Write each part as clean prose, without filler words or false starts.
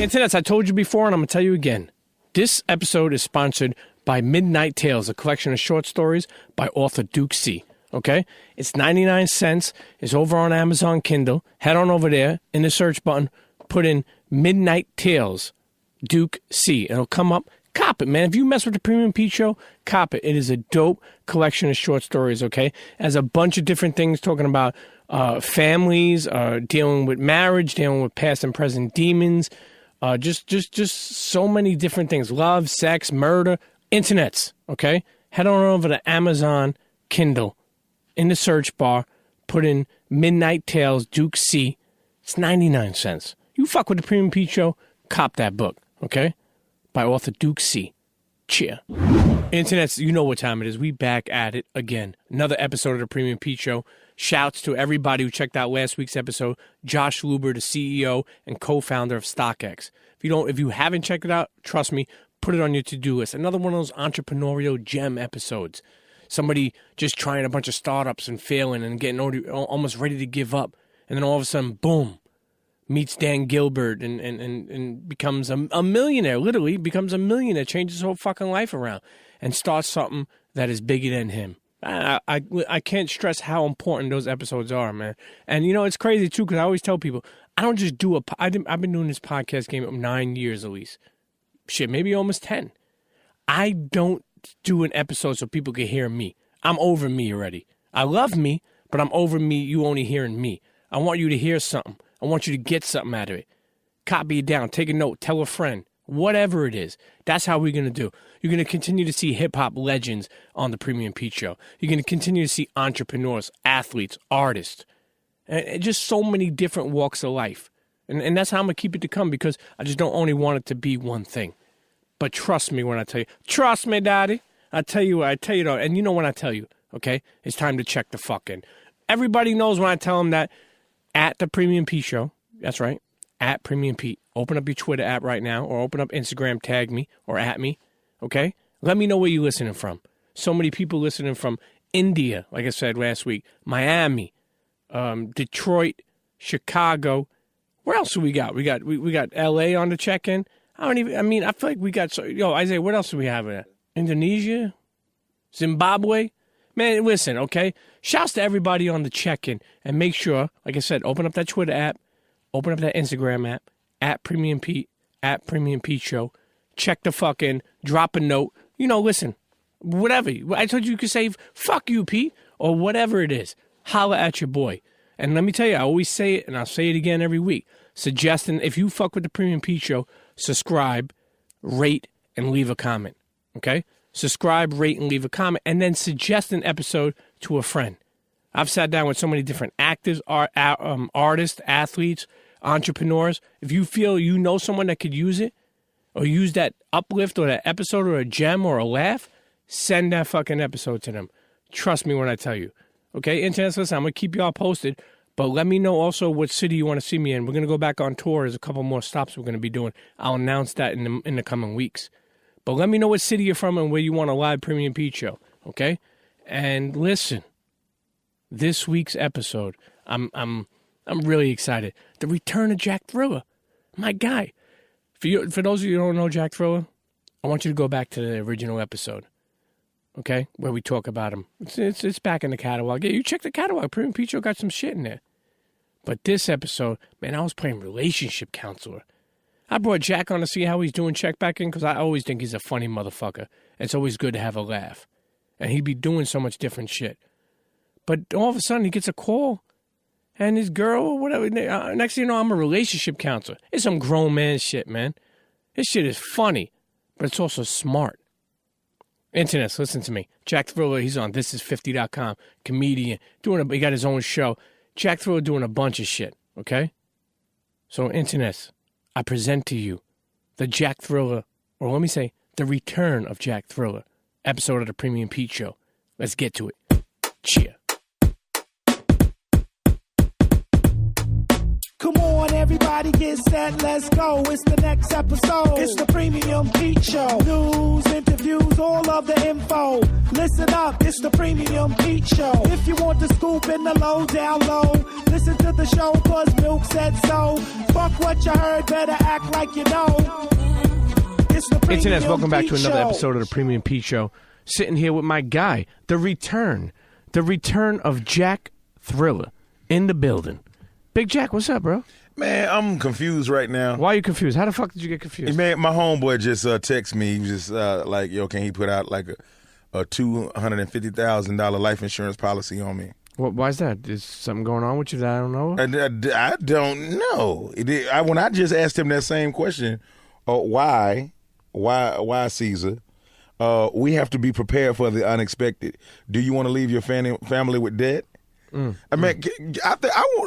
Internets, I told you before, and I'm going to tell you again. This episode is sponsored by Midnight Tales, a collection of short stories by author Duke C. Okay? It's 99 cents. It's over on Amazon Kindle. Head on over there in the search button. Put in Midnight Tales, Duke C. It'll come up. Cop it, man. If you mess with the Premium Pete Show, cop it. It is a dope collection of short stories, okay? It has a bunch of different things talking about families, dealing with marriage, dealing with past and present demons, just so many different things. Love, sex, murder, internets, okay? Head on over to Amazon Kindle. In the search bar, put in Midnight Tales, Duke C. It's 99 cents. You fuck with the Premium Pete Show, cop that book, okay? By author Duke C. CHEA. Internets, you know what time it is. We back at it again. Another episode of the Premium Pete Show. Shouts to everybody who checked out last week's episode. Josh Luber, the CEO and co-founder of StockX. If you haven't checked it out, trust me, put it on your to-do list. Another one of those entrepreneurial gem episodes. Somebody just trying a bunch of startups and failing and getting almost ready to give up. And then all of a sudden, boom, meets Dan Gilbert and becomes a millionaire, literally becomes a millionaire, changes his whole fucking life around and starts something that is bigger than him. I can't stress how important those episodes are, man. And, you know, it's crazy, too, because I always tell people, I don't just do I've been doing this podcast game of 9 years at least. Shit, maybe almost 10. I don't do an episode so people can hear me. I'm over me already. I love me, but I'm over me, you only hearing me. I want you to hear something. I want you to get something out of it. Copy it down. Take a note. Tell a friend. Whatever it is. That's how we're going to do. You're going to continue to see hip-hop legends on the Premium Pete Show. You're going to continue to see entrepreneurs, athletes, artists, and just so many different walks of life. And that's how I'm going to keep it to come because I just don't only want it to be one thing. But trust me when I tell you. Trust me, Daddy. I tell you, though, and you know when I tell you, okay? It's time to check the fuck in. Everybody knows when I tell them that at the Premium Pete Show, that's right, at Premium Pete. Open up your Twitter app right now or open up Instagram, tag me or at me, okay? Let me know where you're listening from. So many people listening from India, like I said last week, Miami, Detroit, Chicago. Where else do we got? We got L.A. on the check-in. I feel like we got, Isaiah, what else do we have? Indonesia? Zimbabwe? Man, listen, okay? Shouts to everybody on the check-in. And make sure, like I said, open up that Twitter app. Open up that Instagram app. At Premium Pete. At Premium Pete Show. Check the fuck in. Drop a note. You know, listen. Whatever. I told you could say, fuck you, Pete. Or whatever it is. Holla at your boy. And let me tell you, I always say it, and I'll say it again every week. Suggesting, if you fuck with the Premium Pete Show, subscribe, rate, and leave a comment. Okay? Subscribe, rate, and leave a comment, and then suggest an episode to a friend. I've sat down with so many different actors, artists, athletes, entrepreneurs. If you feel you know someone that could use it, or use that uplift or that episode or a gem or a laugh, send that fucking episode to them. Trust me when I tell you. Okay? Internet, listen, I'm going to keep you all posted, but let me know also what city you want to see me in. We're going to go back on tour. There's a couple more stops we're going to be doing. I'll announce that in the coming weeks. But let me know what city you're from and where you want a live Premium Pete Show, okay? And listen, this week's episode, I'm really excited. The return of Jack Thriller, my guy. For those of you who don't know Jack Thriller, I want you to go back to the original episode, okay, where we talk about him. It's back in the catalog. Yeah, you check the catalog. Premium Pete Show got some shit in there. But this episode, man, I was playing relationship counselor. I brought Jack on to see how he's doing, check back in, because I always think he's a funny motherfucker. It's always good to have a laugh. And he'd be doing so much different shit. But all of a sudden, he gets a call, and his girl, or whatever, next thing you know, I'm a relationship counselor. It's some grown man shit, man. This shit is funny, but it's also smart. Internets, listen to me. Jack Thriller, he's on thisis50.com, comedian, he got his own show. Jack Thriller doing a bunch of shit, okay? So, internets, I present to you the Jack Thriller, or let me say, the return of Jack Thriller, episode of the Premium Pete Show. Let's get to it. CHEA. Come on, everybody. Everybody get set, let's go. It's the next episode. It's the Premium Pete Show. News, interviews, all of the info. Listen up, it's the Premium Pete Show. If you want the scoop in the low, down low, listen to the show, cause Milk said so. Fuck what you heard, better act like you know. It's the Premium Internets, welcome back to another Pete Show. episode of the Premium Pete Show. Sitting here with my guy, the return of Jack Thriller in the building. Big Jack, what's up, bro? Man, I'm confused right now. Why are you confused? How the fuck did you get confused? Man, my homeboy just texted me. He was just like, yo, can he put out like a $250,000 life insurance policy on me? Why is that? Is something going on with you that I don't know? I don't know. When I just asked him that same question, why Caesar? We have to be prepared for the unexpected. Do you want to leave your family with debt? I mean,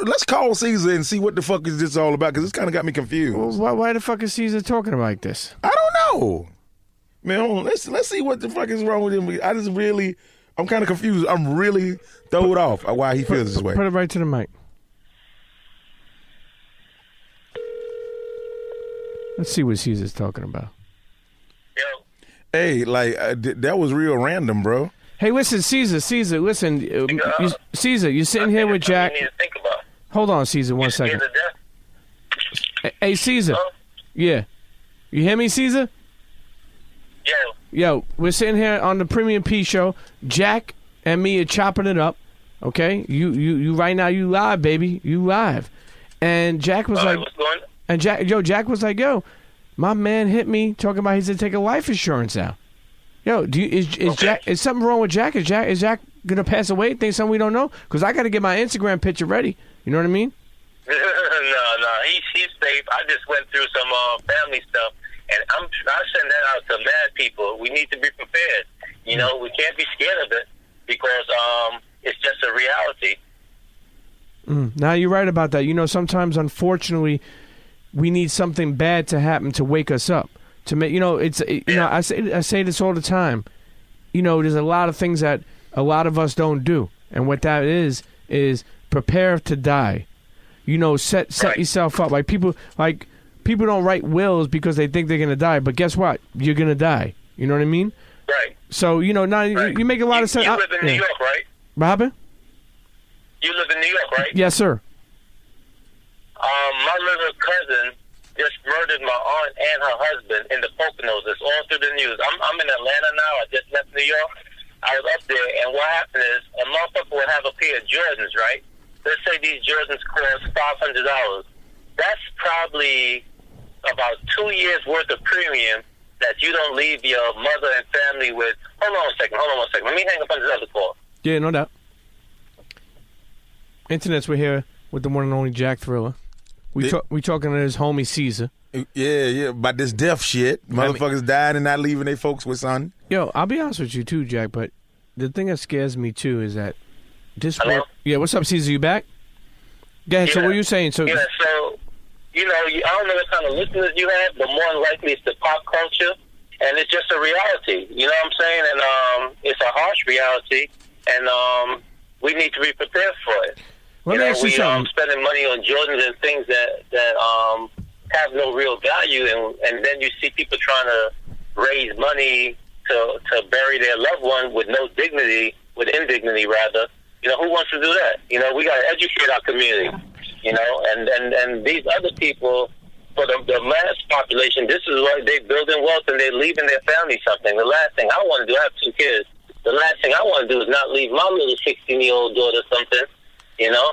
let's call Caesar and see what the fuck is this all about, because this kind of got me confused. Well, why the fuck is Caesar talking like this? I don't know. Man, hold on. Let's see what the fuck is wrong with him. I'm kind of confused. I'm really thrown off why he feels this way. Put it right to the mic. Let's see what Caesar's talking about. Yo. Hey, that was real random, bro. Hey, listen, Caesar, listen. Caesar, you're sitting here with Jack. You need to think about. Hold on, Caesar, one second. Scared to death? Hey, Caesar. Huh? Yeah. You hear me, Caesar? Yo, we're sitting here on the Premium P Show. Jack and me are chopping it up. Okay? You right now, you live, baby. You live. And Jack was like, what's going on? and Jack was like, yo, my man hit me talking about he's gonna take a life insurance out. Yo, Jack? Is something wrong with Jack? Is Jack gonna pass away? Think something we don't know? Because I got to get my Instagram picture ready. You know what I mean? No, he's safe. I just went through some family stuff, and I send that out to mad people. We need to be prepared. You know, we can't be scared of it because it's just a reality. Now you're right about that. You know, sometimes, unfortunately, we need something bad to happen to wake us up. To make, you know, I say this all the time. You know, there's a lot of things that a lot of us don't do, and what that is prepare to die. You know, set yourself up. Like people don't write wills because they think they're gonna die, but guess what? You're gonna die. You know what I mean? Right. So you know, now you make a lot of sense. You live in New York, right? Robin? You live in New York, right? Yes, sir. My little cousin just murdered my aunt and her husband in the Poconos. It's all through the news. I'm in Atlanta now. I just left New York. I was up there, and what happened is a motherfucker would have a pair of Jordans, right? Let's say these Jordans cost $500. That's probably about 2 years' worth of premium that you don't leave your mother and family with. Hold on one second. Let me hang up on this other call. Yeah, no doubt. Internets, we're here with the one and only Jack Thriller. We talking to his homie Caesar. Yeah, about this death shit. Motherfuckers dying and not leaving their folks with son. Yo, I'll be honest with you too, Jack, but the thing that scares me too is that this. Hello? Yeah, what's up, Caesar? You back? Go ahead. So what are you saying? So you know, I don't know what kind of listeners you have, but more than likely it's the pop culture, and it's just a reality. You know what I'm saying? And it's a harsh reality, and we need to be prepared for it. Let me ask you something. Spending money on Jordans and things that have no real value, and then you see people trying to raise money to bury their loved one with no dignity, with indignity rather. You know, who wants to do that? You know, we got to educate our community. You know, and these other people, for the mass population, this is why they're building wealth and they're leaving their family something. The last thing I want to do, I have 2 kids. The last thing I want to do is not leave my little 16-year-old daughter something. You know.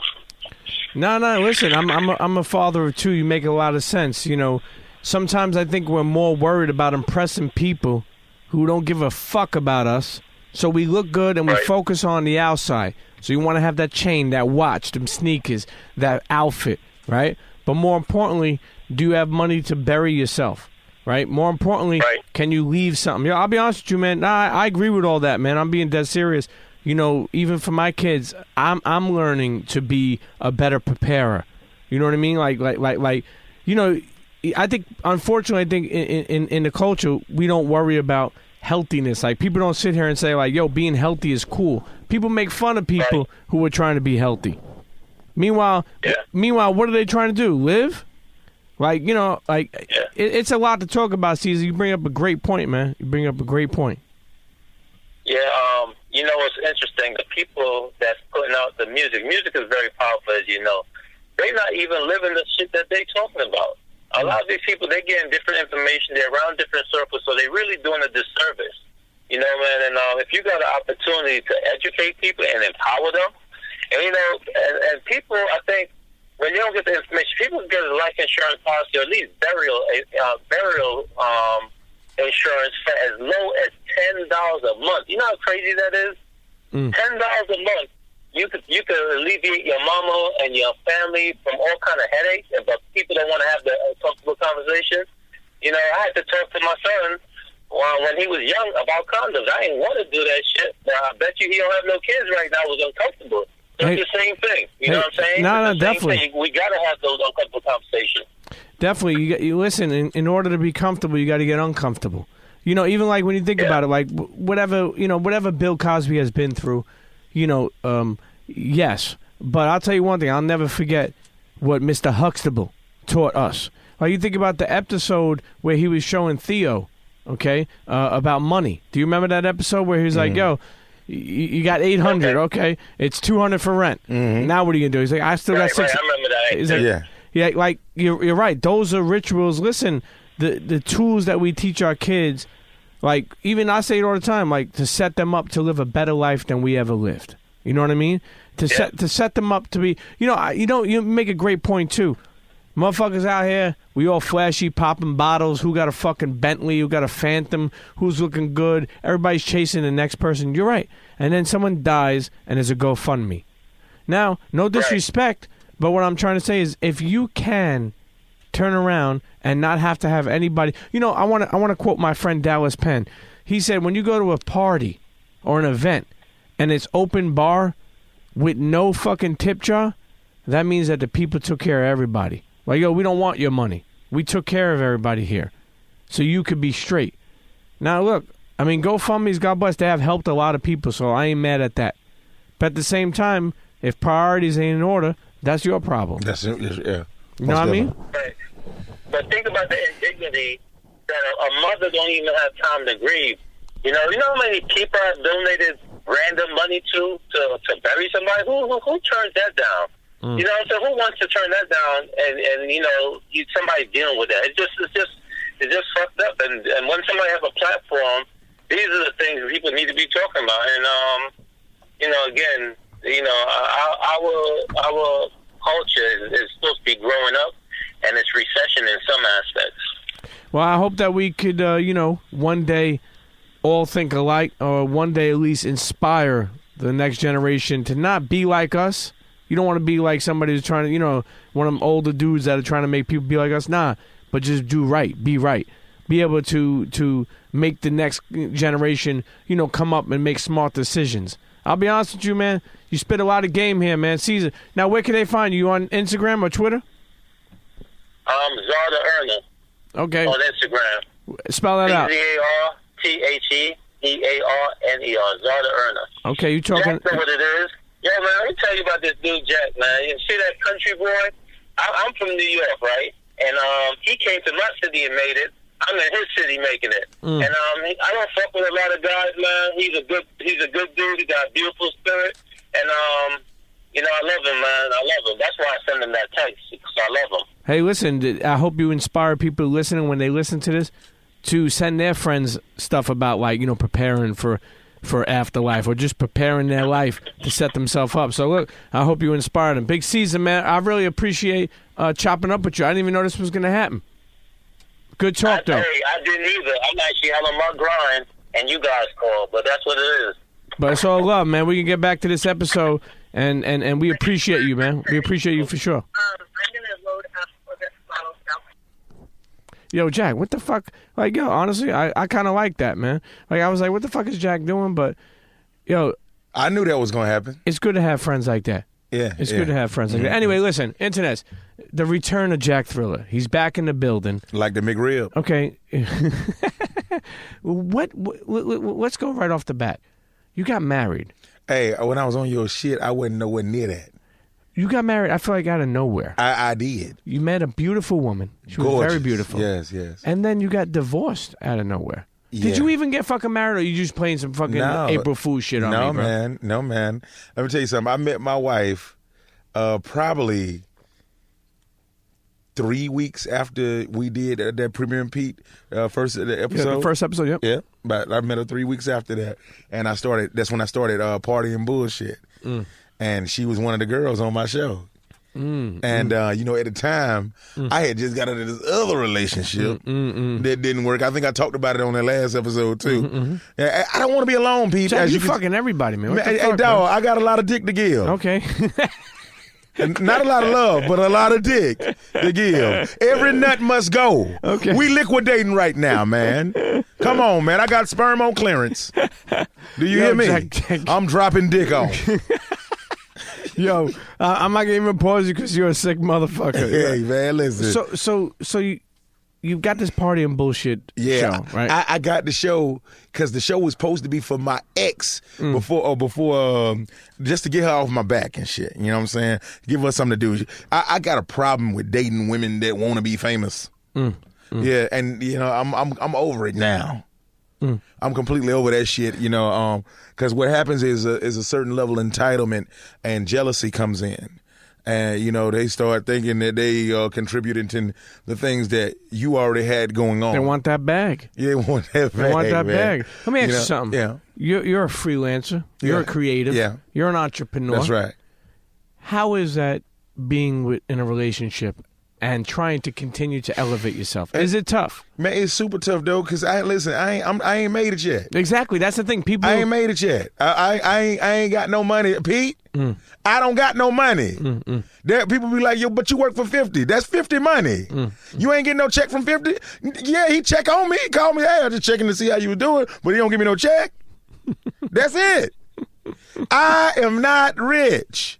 No. Listen, I'm a father of 2. You make a lot of sense. You know, sometimes I think we're more worried about impressing people who don't give a fuck about us, so we look good and we focus on the outside. So you want to have that chain, that watch, them sneakers, that outfit, right? But more importantly, do you have money to bury yourself, right? More importantly, can you leave something? I'll be honest with you, man. I agree with all that, man. I'm being dead serious. You know, even for my kids, I'm learning to be a better preparer. You know what I mean? Like, you know, I think, unfortunately, in the culture, we don't worry about healthiness. Like, people don't sit here and say, like, yo, being healthy is cool. People make fun of people who are trying to be healthy. Meanwhile, what are they trying to do? Live? Like, you know, like it's a lot to talk about, Caesar. You bring up a great point, man. You bring up a great point. Yeah, you know what's interesting? The people that's putting out the music is very powerful, as you know. They're not even living the shit that they're talking about. A lot of these people, they're getting different information. They're around different circles, so they're really doing a disservice. You know, man, and if you got an opportunity to educate people and empower them, and, you know, and people, I think, when you don't get the information, people get a life insurance policy or at least burial insurance for as low as $10 a month. You know how crazy that is? $10 a month. You could alleviate your mama and your family from all kind of headaches, but people don't want to have the comfortable conversation. You know, I had to talk to my son when he was young about condoms. I didn't want to do that shit. Now, I bet you he don't have no kids right now. It was uncomfortable. So it's the same thing. You know what I'm saying? No, definitely. Thing. We got to have those uncomfortable conversations. Definitely. You listen, in order to be comfortable, you got to get uncomfortable. You know, even like when you think about it, like whatever Bill Cosby has been through, you know, yes. But I'll tell you one thing. I'll never forget what Mr. Huxtable taught us. Like, you think about the episode where he was showing Theo, okay, about money. Do you remember that episode where he was like, yo, you got $800, okay? It's $200 for rent. Now what are you gonna do? He's like, I still got $600. Right, I remember that. He's like, yeah, like you're right. Those are rituals. Listen, the tools that we teach our kids, like even I say it all the time, like to set them up to live a better life than we ever lived. You know what I mean? To set them up to be, you make a great point too. Motherfuckers out here, we all flashy, popping bottles. Who got a fucking Bentley? Who got a Phantom? Who's looking good? Everybody's chasing the next person. You're right. And then someone dies, and there's a GoFundMe. Now, no disrespect, but what I'm trying to say is, if you can turn around and not have to have anybody, I want to quote my friend Dallas Penn. He said, when you go to a party or an event and it's open bar with no fucking tip jar, that means that the people took care of everybody. Like, yo, we don't want your money. We took care of everybody here. So you could be straight. Now, look, I mean, GoFundMe's, God bless, they have helped a lot of people, so I ain't mad at that. But at the same time, if priorities ain't in order, that's your problem. That's it, yeah. You know what I mean? Right. But think about the indignity that a mother don't even have time to grieve. You know how many people have donated random money to bury somebody? Who turns that down? You know what I'm saying? Who wants to turn that down and somebody dealing with that? It's just fucked up. And when somebody has a platform, these are the things that people need to be talking about. And again, our culture is supposed to be growing up, and it's recession in some aspects. Well, I hope that we could, one day all think alike, or one day at least inspire the next generation to not be like us. You don't want to be like somebody who's trying to, one of them older dudes that are trying to make people be like us. Nah, but just do right, be right. Be able to make the next generation, come up and make smart decisions. I'll be honest with you, man. You spit a lot of game here, man. Caesar. Now, where can they find you? On Instagram or Twitter? Zarda Erna. Okay. On Instagram. Spell that out. ZarTheArner. Zarda Erna. Okay, you talking? Jack know what it is. Yo, man, let me tell you about this dude, Jack, man. You see that country boy? I'm from New York, right? And he came to my city and made it. I'm in his city making it. And I don't fuck with a lot of guys, man. He's a good dude. He got a beautiful spirit. And I love him, man. I love him. That's why I send him that text, because I love him. Hey, listen, I hope you inspire people listening when they listen to this to send their friends stuff about, like, preparing for afterlife, or just preparing their life to set themselves up. So look, I hope you inspired them. Big Caesar, man, I really appreciate chopping up with you. I didn't even know this was going to happen. Good talk, though. Hey, I didn't either. I'm actually out on my grind, and you guys called, but that's what it is. But it's all love, man. We can get back to this episode, and we appreciate you, man. We appreciate you for sure. I'm going to load up for this model stuff. Yo, Jack, what the fuck? Like, yo, honestly, I kind of like that, man. Like, I was like, what the fuck is Jack doing? But, yo. I knew that was going to happen. It's good to have friends like that. Yeah. It's good to have friends like that. Anyway, listen, Internet, the return of Jack Thriller. He's back in the building. Like the McRib. Okay. Let's go right off the bat. You got married. Hey, when I was on your shit, I wasn't nowhere near that. You got married, I feel like, out of nowhere. I did. You met a beautiful woman. She was Gorgeous. very beautiful. Yes, yes. And then you got divorced out of nowhere. Yeah. Did you even get fucking married, or you just playing some fucking April Fool's shit on me, bro? No, man. Let me tell you something. I met my wife probably 3 weeks after we did that Premium Pete first episode. Yeah, the first episode, yep. Yeah, but I met her 3 weeks after that, and that's when I started partying bullshit. And she was one of the girls on my show. And at the time, I had just got into this other relationship that didn't work. I think I talked about it on that last episode too. I don't want to be alone, Pete. Jack, you fucking everybody, man. What the Hey, fuck, dog, I got a lot of dick to give. Okay. And not a lot of love, but a lot of dick to give. Every nut must go. Okay. We liquidating right now, man. Come on, man. I got sperm on clearance. Do you hear me? Jack. I'm dropping dick off. Yo, I'm not gonna even pause you because you're a sick motherfucker. Hey, man, listen. So you've got this party and bullshit show, right? I got the show because the show was supposed to be for my ex before just to get her off my back and shit. You know what I'm saying? Give her something to do. I got a problem with dating women that want to be famous. Yeah, and I'm over it now. I'm completely over that shit, because what happens is a certain level of entitlement and jealousy comes in. And, they start thinking that they contributed to the things that you already had going on. They want that bag. Yeah, they want that bag. They want that man. bag. Let me ask you something. Yeah. You're a freelancer. You're a creative. Yeah. You're an entrepreneur. That's right. How is that being in a relationship and trying to continue to elevate yourself? Is it tough? Man, it's super tough though, cause I ain't made it yet. Exactly, that's the thing. People, I ain't made it yet. I ain't got no money, Pete. I don't got no money. There, people be like, yo, but you work for 50. That's 50 money. You ain't getting no check from 50. Yeah, he check on me. He called me. Hey, I'm just checking to see how you was doing, but he don't give me no check. That's it. I am not rich.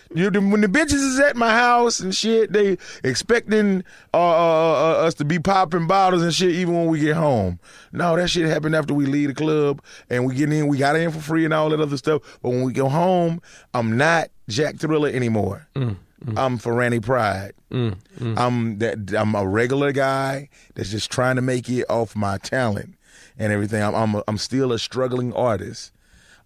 When the bitches is at my house and shit, they expecting us to be popping bottles and shit even when we get home. No, that shit happened after we leave the club and we get in. We got in for free and all that other stuff. But when we go home, I'm not Jack Thriller anymore. I'm Ferrani Pride. I'm a regular guy that's just trying to make it off my talent and everything. I'm still a struggling artist.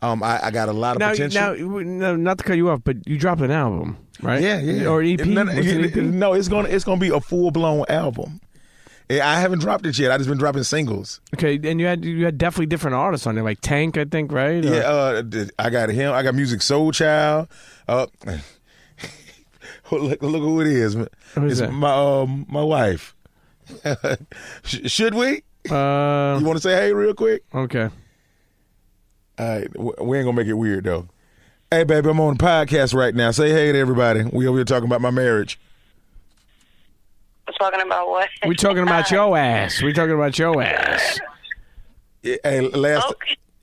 I got a lot of potential. Now, not to cut you off, but you dropped an album, right? Yeah. Or an EP? No, it's gonna be a full blown album. I haven't dropped it yet. I just been dropping singles. Okay, and you had definitely different artists on there, like Tank, I think, right? Yeah, I got him. I got Music Soul Child. Look who it is. Who's it's that? my wife. Should we? You want to say hey real quick? Okay. All right, we ain't gonna make it weird though. Hey, baby, I'm on the podcast right now. Say hey to everybody. We over here talking about my marriage. Talking about what? We're talking about your ass. We're talking about your ass. Yeah, hey,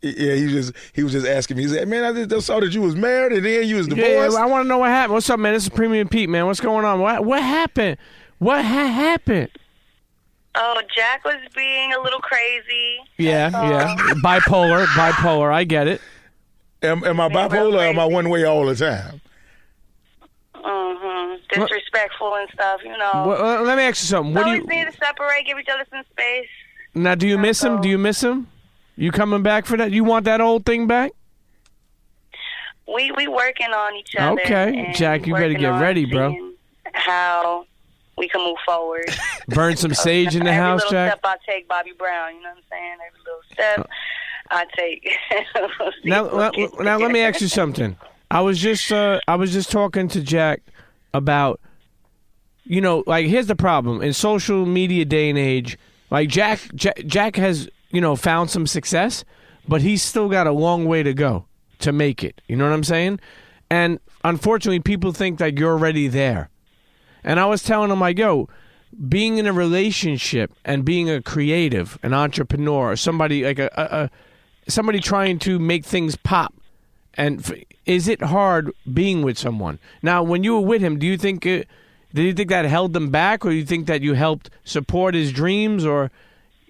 yeah, he was just asking me. He said, "Man, I just saw that you was married and then you was divorced." Yeah, I want to know what happened. What's up, man? This is Premium Pete, man. What's going on? What happened? What happened? Oh, Jack was being a little crazy. Yeah. Bipolar. I get it. Am I bipolar or am I one way all the time? Disrespectful and stuff, Well, let me ask you something. We need to separate, give each other some space. Now, do you miss him? Do you miss him? You coming back for that? You want that old thing back? We working on each other. Okay, Jack, you better get ready, bro. How we can move forward. Burn some sage in the house, Jack. Every little step I take, Bobby Brown. You know what I'm saying? Every little step I take. Now, let me ask you something. I was just talking to Jack about, here's the problem in social media day and age. Like Jack has found some success, but he's still got a long way to go to make it. You know what I'm saying? And unfortunately, people think that you're already there. And I was telling him, like, yo, being in a relationship and being a creative, an entrepreneur, or somebody like somebody trying to make things pop, and is it hard being with someone? Now, when you were with him, did you think that held them back, or do you think that you helped support his dreams, or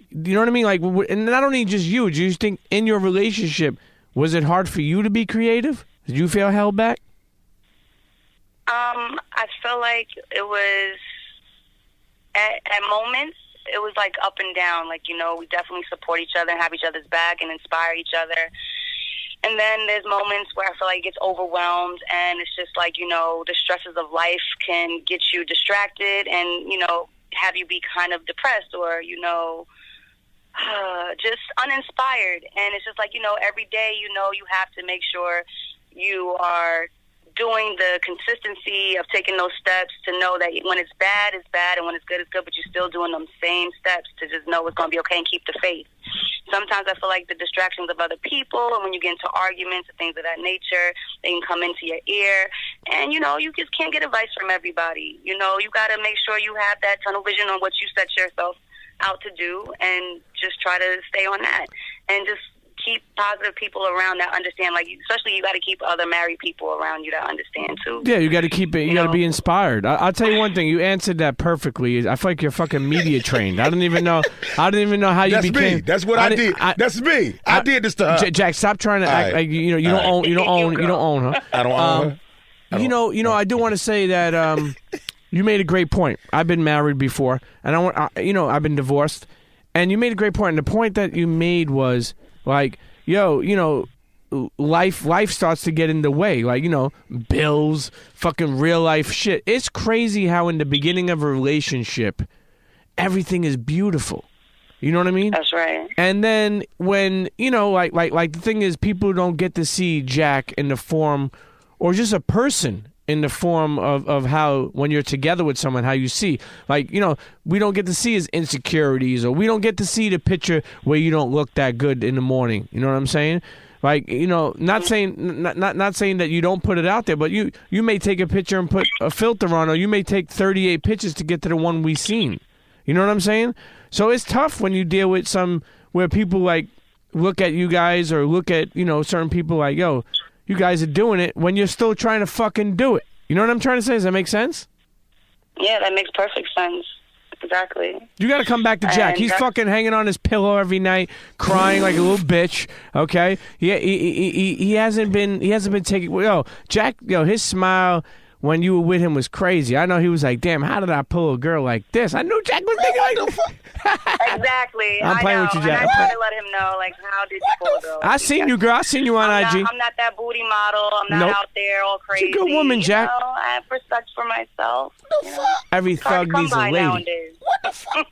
you know what I mean? Like, and not only just you, do you think in your relationship was it hard for you to be creative? Did you feel held back? I feel like it was at moments. It was like up and down. Like, you know, we definitely support each other and have each other's back and inspire each other. And then there's moments where I feel like it gets overwhelmed, and it's just like, you know, the stresses of life can get you distracted and, you know, have you be kind of depressed or, you know, just uninspired. And it's just like, you know, every day, you know, you have to make sure you are doing the consistency of taking those steps to know that when it's bad, it's bad, and when it's good, it's good, but you're still doing them same steps to just know it's going to be okay and keep the faith. Sometimes I feel like the distractions of other people, and when you get into arguments and things of that nature, they can come into your ear. And, you know, you just can't get advice from everybody. You know, you got to make sure you have that tunnel vision on what you set yourself out to do and just try to stay on that. And just keep positive people around that understand, like, especially you got to keep other married people around you that understand too. Yeah, you got to keep it. You got to be inspired. I'll tell you one thing. You answered that perfectly. I feel like you're fucking media trained. I don't even know how you That's became. me. That's what I did. That's me. I did this to her. Jack, stop trying to act like you don't own. You don't own her. I don't own her. You know. I do want to say that you made a great point. I've been married before, and I've been divorced, and you made a great point. And the point that you made was like, yo, you know, life starts to get in the way. Like, you know, bills, fucking real life shit. It's crazy how in the beginning of a relationship, everything is beautiful. You know what I mean? That's right. And then when, you know, like the thing is, people don't get to see Jack in the form, or just a person in the form of how, when you're together with someone, how you see. Like, you know, we don't get to see his insecurities, or we don't get to see the picture where you don't look that good in the morning. You know what I'm saying? Like, you know, not saying that you don't put it out there, but you may take a picture and put a filter on, or you may take 38 pictures to get to the one we seen. You know what I'm saying? So it's tough when you deal with where people like look at you guys, or look at, you know, certain people like, yo, you guys are doing it when you're still trying to fucking do it. You know what I'm trying to say? Does that make sense? Yeah, that makes perfect sense. Exactly. You got to come back to Jack. He's fucking hanging on his pillow every night, crying like a little bitch. Okay, he hasn't been taking. Yo, Jack. Yo, his smile when you were with him was crazy. I know he was like, damn, how did I pull a girl like this? I knew Jack was thinking like the fuck. Exactly. I'm playing with you, Jack. And I try to let him know, like, how did you pull a girl? I seen you, girl. I seen you on IG. I'm not that booty model. I'm not out there all crazy. She's a good woman, Jack. You know, I have respect for myself. Every thug needs a lady. Nowadays. What the fuck?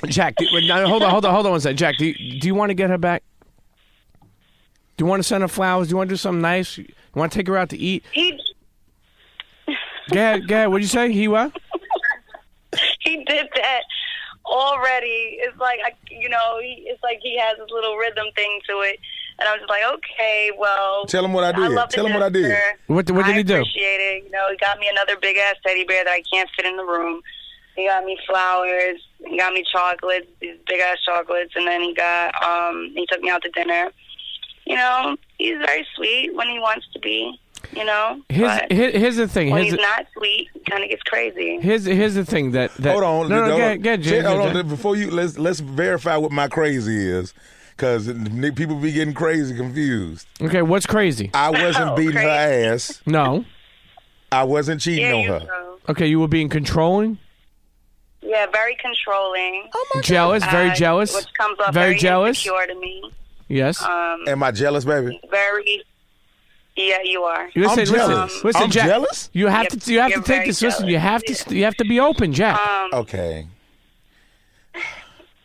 Jack, hold on one second. Jack, do you want to get her back? Do you want to send her flowers? Do you want to do something nice? You want to take her out to eat? Go ahead. What'd you say? He what? He did that already. It's like, it's like he has this little rhythm thing to it. And I was just like, okay, well. Tell him what I did. Tell him what I did. What did he do? I appreciate it. You know, he got me another big-ass teddy bear that I can't fit in the room. He got me flowers. He got me chocolates, these big-ass chocolates. And then he took me out to dinner. You know, he's very sweet when he wants to be, you know. Here's the thing. When he's not sweet, he kind of gets crazy. Here's the thing that hold on. Jay, hold on. Before you, let's verify what my crazy is, because people be getting crazy confused. Okay, what's crazy? I wasn't beating her ass. No. I wasn't cheating on her. Know. Okay, you were being controlling? Yeah, very controlling. Oh my jealous, God. very jealous. Which comes up very jealous. insecure to me. Yes. Am I jealous, baby? Very. Yeah, you are. I'm jealous. Listen, I'm Jack, jealous. You have to take this. Jealous. Listen, you have to be open, Jack. Okay.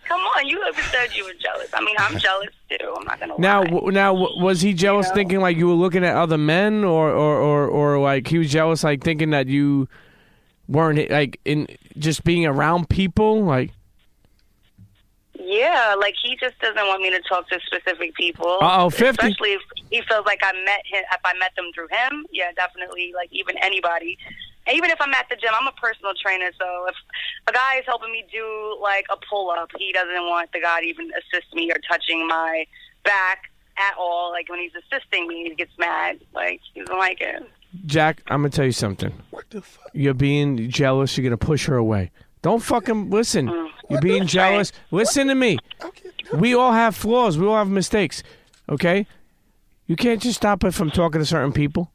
Come on, you ever said you were jealous? I mean, I'm jealous too. I'm not gonna lie. Now, was he jealous, thinking like you were looking at other men, or like he was jealous, like thinking that you weren't like in just being around people, like? Yeah, like he just doesn't want me to talk to specific people. 50. Especially if he feels like I met him. If I met them through him, yeah, definitely. Like even anybody. And even if I'm at the gym, I'm a personal trainer. So if a guy is helping me do like a pull up, he doesn't want the guy to even assist me or touching my back at all. Like when he's assisting me, he gets mad. Like he doesn't like it. Jack, I'm gonna tell you something. What the fuck? You're being jealous. You're gonna push her away. Don't fucking listen. You're being jealous. Listen to me. We all have flaws. We all have mistakes. Okay? You can't just stop her from talking to certain people.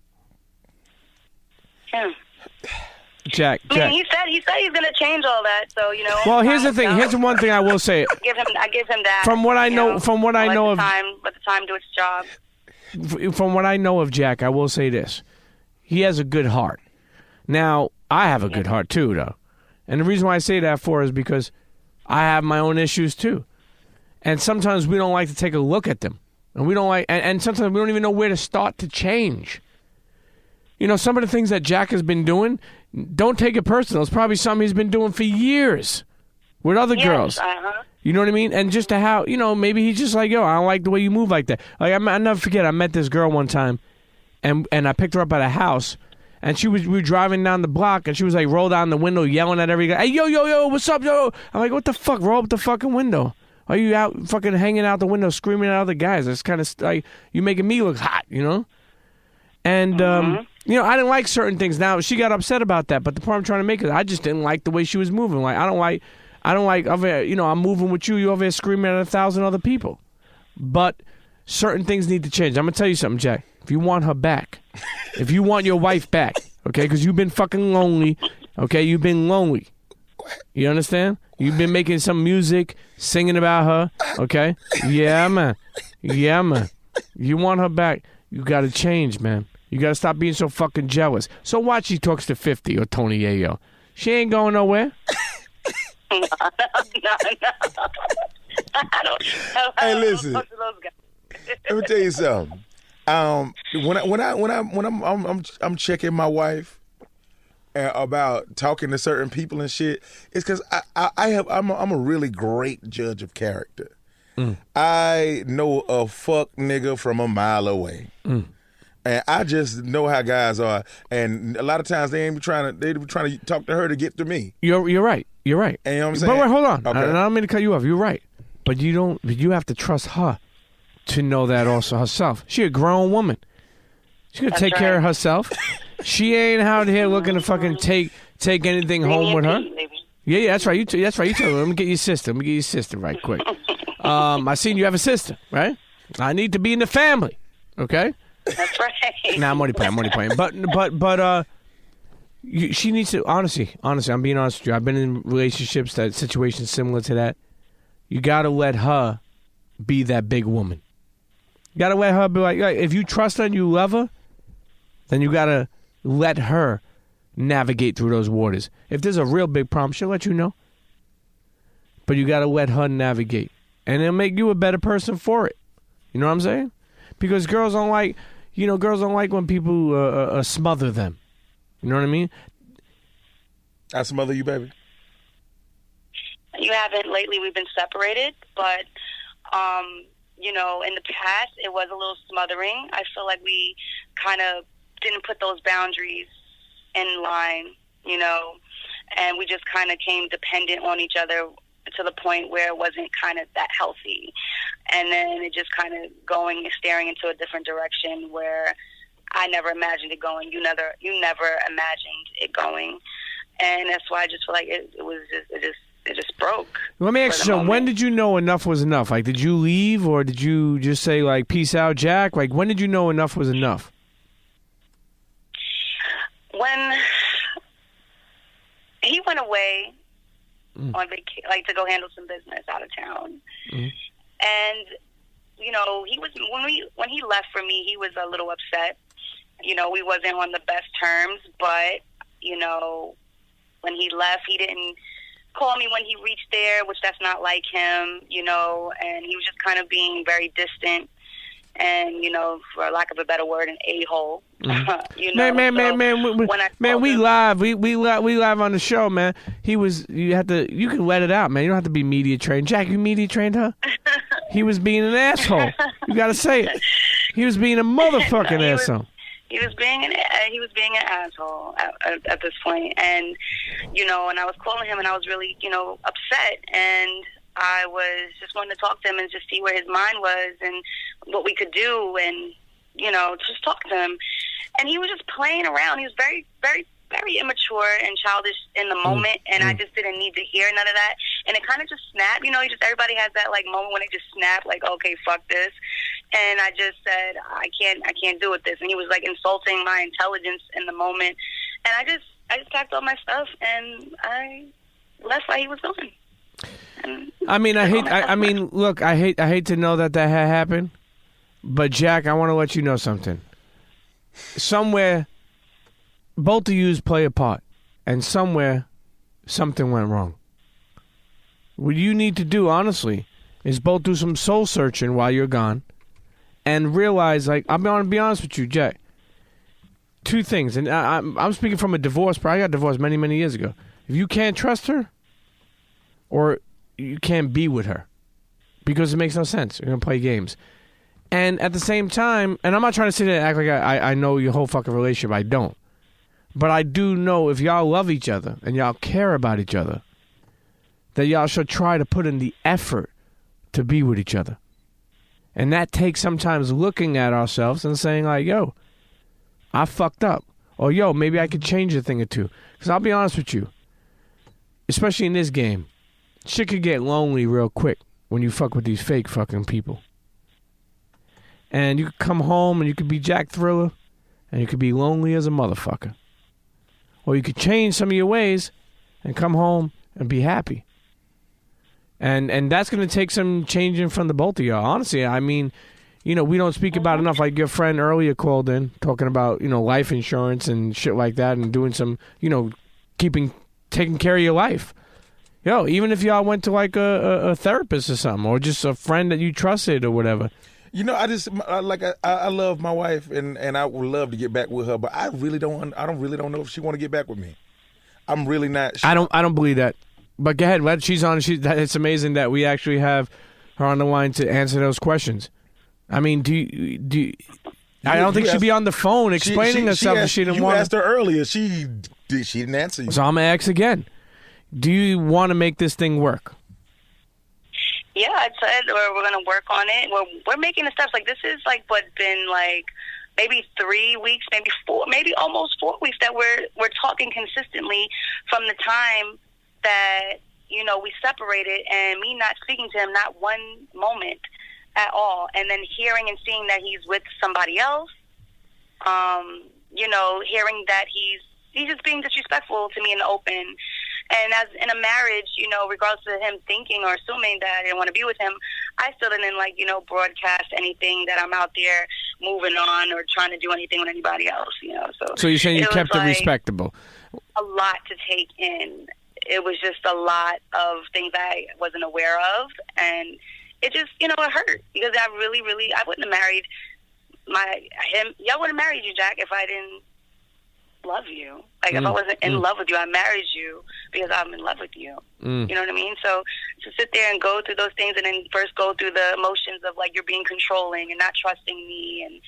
Yeah. Jack. I mean, he said he's gonna change all that. So Well, here's the thing. Here's the one thing I will say. I give him that. From what I know, let the time do its job. From what I know of Jack, I will say this: he has a good heart. Now, I have a good heart too, though, and the reason why I say that is because I have my own issues too, and sometimes we don't like to take a look at them, and we don't like, and sometimes we don't even know where to start to change. Some of the things that Jack has been doing, don't take it personal. It's probably something he's been doing for years with other girls. Uh-huh. You know what I mean? And just to how, maybe he's just like, yo, I don't like the way you move like that. Like, I'll never forget, I met this girl one time, and I picked her up at a house, and we were driving down the block, and she was like, roll down the window, yelling at every guy, hey, yo, what's up, yo? I'm like, what the fuck? Roll up the fucking window. Are you out fucking hanging out the window screaming at other guys? It's kind of like, you making me look hot, And, I didn't like certain things. Now, she got upset about that, but the point I'm trying to make is I just didn't like the way she was moving. Like, I don't like, I'm moving with you over here screaming at 1,000 other people. But certain things need to change. I'm going to tell you something, Jack. If you want her back, if you want your wife back, okay, because you've been fucking lonely, okay, you've been lonely. You understand? You've been making some music, singing about her, okay? Yeah, man. You want her back, you got to change, man. You got to stop being so fucking jealous. So watch she talks to 50 or Tony Yayo. She ain't going nowhere. No. I don't. Hey, listen. Let me tell you something. When I'm checking my wife about talking to certain people and shit, it's because I'm a really great judge of character. I know a fuck nigga from a mile away. And I just know how guys are, and a lot of times they be trying to talk to her to get to me. You're right. And you know what I'm saying? But wait, hold on. Okay. I don't mean to cut you off. You're right, but you have to trust her to know that also herself. She a grown woman. She gonna take care of herself. She ain't out here looking to fucking take anything home with her. Yeah, that's right. That's right. You tell her. Let me get your sister. Right quick. I seen you have a sister, right? I need to be in the family. Okay. That's right. Nah, I'm only playing. But she needs to, honestly, I'm being honest with you. I've been in relationships situations similar to that. You got to let her be that big woman. You got to let her be like, if you trust her and you love her, then you got to let her navigate through those waters. If there's a real big problem, she'll let you know. But you got to let her navigate. And it'll make you a better person for it. You know what I'm saying? Because girls don't like when people smother them. You know what I mean? I smother you, baby. You haven't lately. We've been separated, but in the past it was a little smothering. I feel like we kind of didn't put those boundaries in line, and we just kind of came dependent on each other to the point where it wasn't kind of that healthy. And then it just kind of staring into a different direction where I never imagined it going. You never imagined it going. And that's why I just feel like it just broke. Let me ask you something. When did you know enough was enough? Like, did you leave or did you just say, like, peace out, Jack? Like, when did you know enough was enough? When he went away on vacation, like to go handle some business out of town. And he was when he left for me, he was a little upset. We wasn't on the best terms, but when he left, he didn't call me when he reached there, which that's not like him, and he was just kind of being very distant and, for lack of a better word, an a-hole. Man, we live on the show, man. You can let it out, man. You don't have to be media trained. Jack, you media trained her? He was being an asshole. You got to say it. He was being a motherfucking asshole. He was being an asshole at this point, and and I was calling him, and I was really upset, and I was just wanting to talk to him and just see where his mind was and what we could do, and just talk to him. And he was just playing around. He was very, very, very immature and childish in the moment, and I just didn't need to hear none of that. And it kind of just snapped. Everybody has that like moment when they just snap, like, okay, fuck this. And I just said, I can't do with this. And he was like insulting my intelligence in the moment. And I just packed all my stuff and I left while he was gone. And I mean, look, I hate to know that had happened, but Jack, I want to let you know something. Somewhere, both of yous play a part, and somewhere, something went wrong. What you need to do, honestly, is both do some soul searching while you're gone, and realize, like, I'm going to be honest with you, Jack. Two things, and I'm speaking from a divorce, but I got divorced many, many years ago. If you can't trust her, or you can't be with her, because it makes no sense. You're going to play games. And at the same time, and I'm not trying to sit there and act like I know your whole fucking relationship. I don't. But I do know if y'all love each other and y'all care about each other, that y'all should try to put in the effort to be with each other. And that takes sometimes looking at ourselves and saying, like, yo, I fucked up. Or, yo, maybe I could change a thing or two. Because I'll be honest with you, especially in this game, shit could get lonely real quick when you fuck with these fake fucking people. And you could come home and you could be Jack Thriller and you could be lonely as a motherfucker. Or you could change some of your ways and come home and be happy. And that's going to take some changing from the both of y'all. Honestly, I mean, you know, we don't speak about enough. Like your friend earlier called in talking about, you know, life insurance and shit like that and doing some, you know, taking care of your life. Yo, even if y'all went to like a therapist or something, or just a friend that you trusted or whatever. You know, I love my wife and I would love to get back with her, but I really don't know if she want to get back with me. I'm really not sure. I don't believe that. But go ahead, she's on. It's amazing that we actually have her on the line to answer those questions. I mean, do you I don't think she'd be on the phone explaining herself if she didn't want to. You asked her earlier. She didn't answer you. So I'm going to ask again. Do you want to make this thing work? Yeah, I said we're going to work on it. We're making the steps. Like, this is like what's been like maybe 3 weeks, maybe 4, maybe almost 4 weeks that we're talking consistently from the time that, you know, we separated and me not speaking to him not one moment at all, and then hearing and seeing that he's with somebody else, you know, hearing that he's just being disrespectful to me in the open. And as in a marriage, you know, regardless of him thinking or assuming that I didn't want to be with him, I still didn't, like, you know, broadcast anything that I'm out there moving on or trying to do anything with anybody else, you know. So you're saying you kept it like respectable? A lot to take in. It was just a lot of things I wasn't aware of, and it just, you know, it hurt because I really, I wouldn't have married him. Y'all wouldn't have married you, Jack, if I didn't love you. Like, if I wasn't in love with you, I married you because I'm in love with you. You know what I mean? So to sit there and go through those things and then first go through the emotions of, like, you're being controlling and not trusting me, and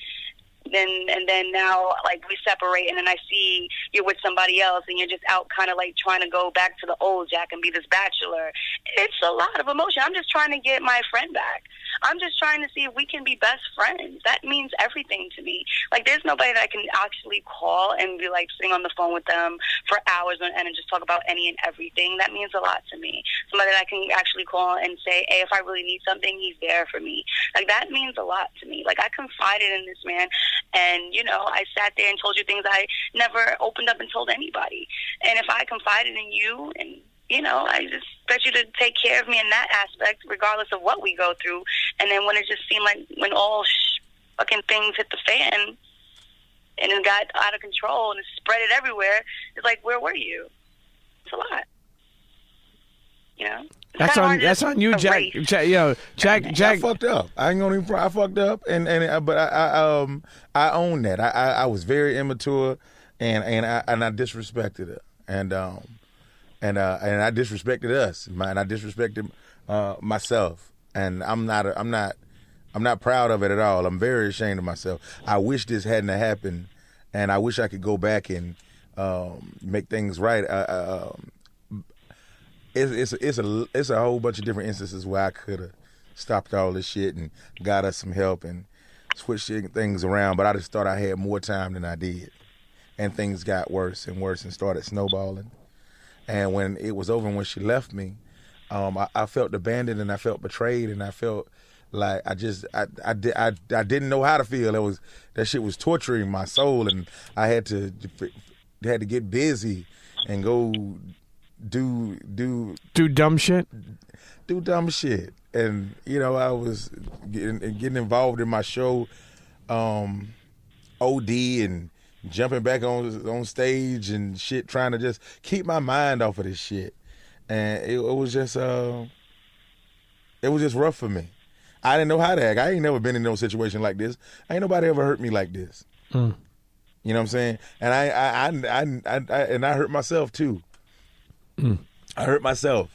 then now, like, we separate and then I see you're with somebody else and you're just out kind of like trying to go back to the old Jack and be this bachelor. It's a lot of emotion. I'm just trying to get my friend back. I'm just trying to see if we can be best friends. That means everything to me. Like, there's nobody that I can actually call and be like sitting on the phone with them for hours on end and just talk about any and everything. That means a lot to me. Somebody that I can actually call and say, hey, if I really need something, he's there for me. Like, that means a lot to me. Like, I confided in this man. And, you know, I sat there and told you things I never opened up and told anybody. And if I confided in you, and, you know, I just expect you to take care of me in that aspect, regardless of what we go through. And then when it just seemed like when all fucking things hit the fan and it got out of control and it spread it everywhere, it's like, where were you? It's a lot. You know? That's on you, Jack. Jack. I fucked up. I ain't gonna even. I fucked up, but I own that. I was very immature, and I disrespected her, and I disrespected us, and I disrespected myself, and I'm not proud of it at all. I'm very ashamed of myself. I wish this hadn't happened, and I wish I could go back and make things right. It's a whole bunch of different instances where I could have stopped all this shit and got us some help and switched things around, but I just thought I had more time than I did. And things got worse and worse and started snowballing. And when it was over, when she left me, I felt abandoned and I felt betrayed and I felt like I didn't know how to feel. That shit was torturing my soul, and I had to had to get busy and go do dumb shit. Do dumb shit. And I was getting involved in my show, OD, and jumping back on stage and shit, trying to just keep my mind off of this shit. And it was just rough for me. I didn't know how to act. I ain't never been in no situation like this. Ain't nobody ever hurt me like this. You know what I'm saying? And I hurt myself too. I hurt myself.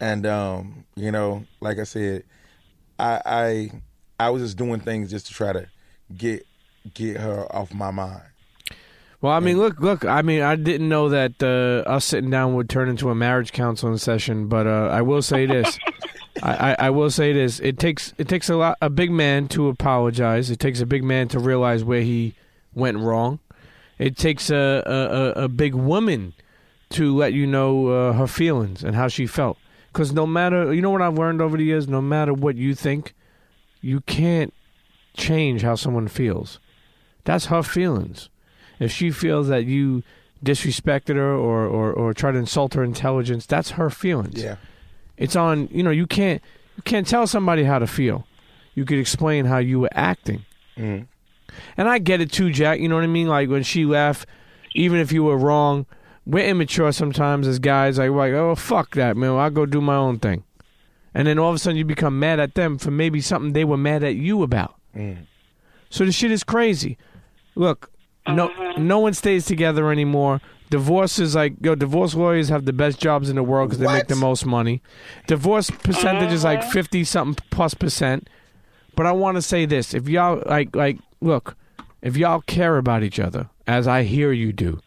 And like I said, I was just doing things just to try to get her off my mind. Well, I mean, look. I mean, I didn't know that us sitting down would turn into a marriage counseling session. But I will say this. I will say this. It takes a big man to apologize. It takes a big man to realize where he went wrong. It takes a big woman to let you know her feelings and how she felt. Because no matter, what I've learned over the years, no matter what you think, you can't change how someone feels. That's her feelings. If she feels that you disrespected her or tried to insult her intelligence, that's her feelings. Yeah. It's on, you can't tell somebody how to feel. You could explain how you were acting. And I get it too, Jack. You know what I mean? Like when she left, even if you were wrong, we're immature sometimes as guys. Like, oh, fuck that, man. I'll go do my own thing. And then all of a sudden you become mad at them for maybe something they were mad at you about. So the shit is crazy. Look, no one stays together anymore. Divorce is divorce lawyers have the best jobs in the world because they make the most money. Divorce percentage is like 50-something+%. But I want to say this. If y'all, look, if y'all care about each other, as I hear you do,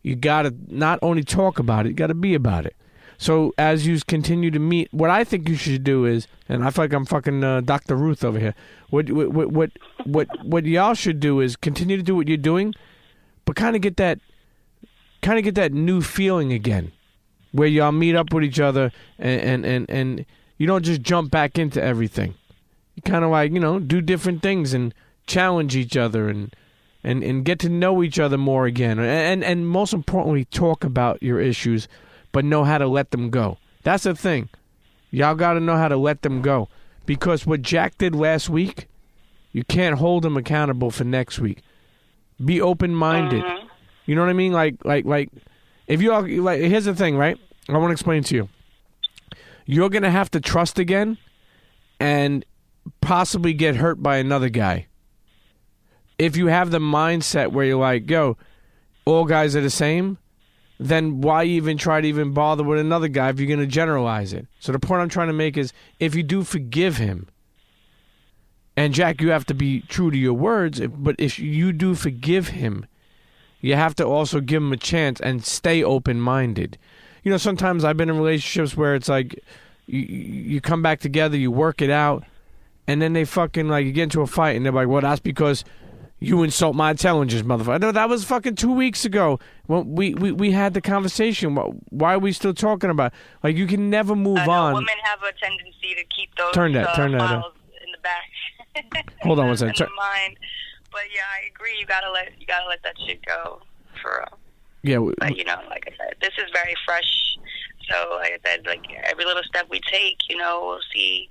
you got to not only talk about it, you got to be about it. So as you continue to meet, what I think you should do is, and I feel like I'm fucking Dr. Ruth over here. What y'all should do is continue to do what you're doing, but kind of get that new feeling again, where y'all meet up with each other and you don't just jump back into everything. You kind of do different things and challenge each other and get to know each other more again. And most importantly, talk about your issues, but know how to let them go. That's the thing. Y'all got to know how to let them go. Because what Jack did last week, you can't hold him accountable for next week. Be open-minded. You know what I mean? Like, if you all, here's the thing, right? I want to explain to you. You're going to have to trust again and possibly get hurt by another guy. If you have the mindset where you're like, yo, all guys are the same, then why even try to even bother with another guy if you're going to generalize it? So the point I'm trying to make is, if you do forgive him, and Jack, you have to be true to your words, but if you do forgive him, you have to also give him a chance and stay open-minded. Sometimes I've been in relationships where it's like you come back together, you work it out, and then they fucking, you get into a fight, and they're like, well, that's because you insult my intelligence, motherfucker. No, that was fucking 2 weeks ago when we had the conversation. Why are we still talking about it? You can never move on. Women have a tendency to keep those turn that files in the back. Hold on one second. In the mind. But yeah, I agree. You gotta let that shit go for real. Yeah. But like I said, this is very fresh. So like I said, every little step we take, we'll see,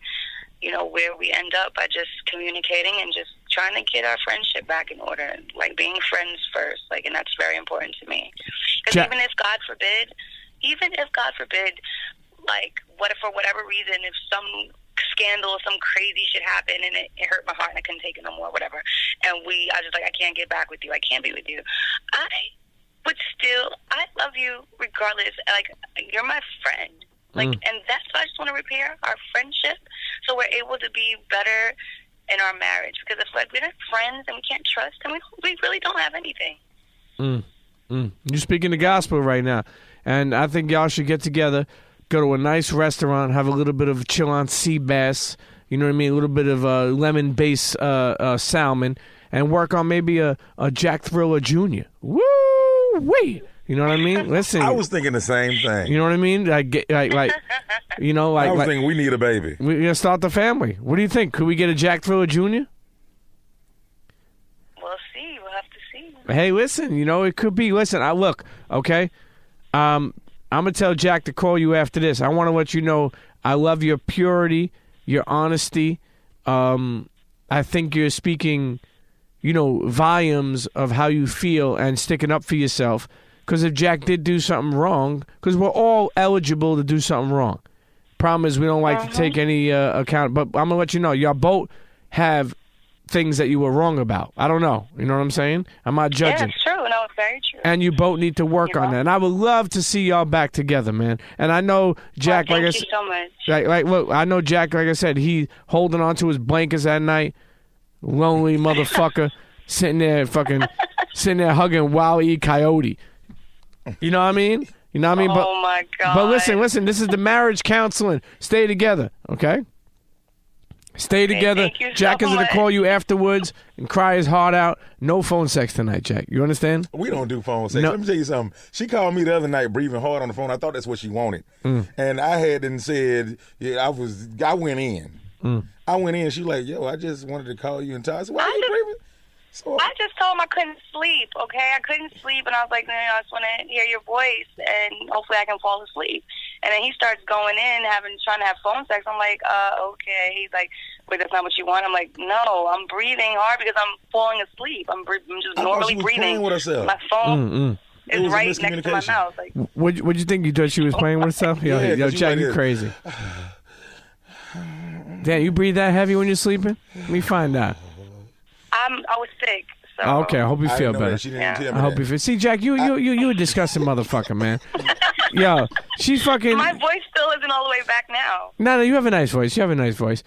where we end up by just communicating and just trying to get our friendship back in order, being friends first, and that's very important to me. Because even if God forbid, what if for whatever reason, if some scandal or some crazy shit happened and it hurt my heart and I couldn't take it no more, whatever, and I just I can't get back with you, I can't be with you, I love you regardless. You're my friend. And that's why I just want to repair our friendship so we're able to be better in our marriage. Because if we're not friends and we can't trust, then we really don't have anything. You're speaking the gospel right now. And I think y'all should get together, go to a nice restaurant, have a little bit of chill on sea bass, you know what I mean, a little bit of lemon-based salmon, and work on maybe a Jack Thriller Jr. Woo-wee! You know what I mean? Listen. I was thinking the same thing. You know what I mean? I was thinking we need a baby. We're going to start the family. What do you think? Could we get a Jack Thriller Jr.? We'll see. We'll have to see. Hey, listen, it could be. Listen, look, okay? I'm going to tell Jack to call you after this. I want to let you know I love your purity, your honesty. I think you're speaking, volumes of how you feel and sticking up for yourself. Because if Jack did do something wrong, because we're all eligible to do something wrong. Problem is we don't like to take any account. But I'm going to let you know, y'all both have things that you were wrong about. I don't know. You know what I'm saying? I'm not judging. Yeah, it's true. No, it's very true. And you both need to work on that. And I would love to see y'all back together, man. And I know Jack, thank you so much. Like, look, I know Jack, like I said, he holding on to his blankets at night, lonely motherfucker, sitting there hugging Wile E. Coyote. You know what I mean? You know what I mean? Oh my God. But listen, this is the marriage counseling. Stay together, okay? Stay together. Thank you so Jack is going to much. call you afterwards and cry his heart out. No phone sex tonight, Jack. You understand? We don't do phone sex. No. Let me tell you something. She called me the other night breathing hard on the phone. I thought that's what she wanted. And I had and said, I went in. I went in. She like, yo, I just wanted to call you and talk. I said, why are you breathing? So, I just told him I couldn't sleep, okay? I couldn't sleep, and I was like, I just want to hear your voice, and hopefully I can fall asleep. And then he starts going in, trying to have phone sex. I'm like, okay. He's like, wait, that's not what you want? I'm like, no, I'm breathing hard because I'm falling asleep. I'm just normally breathing. With herself. My phone It is was a right next to my miscommunication. mouth. Like, What'd you think? You thought she was playing with herself? Yo, Yeah, 'cause Jack, you you like crazy. Damn, you breathe that heavy when you're sleeping? Let me find out. I was sick. So. Oh, okay, I hope you I feel didn't know better. that. She didn't tell me I hope that. you feel. See, Jack, you a disgusting motherfucker, man. Yo, she's fucking. My voice still isn't all the way back now. No, you have a nice voice. You have a nice voice.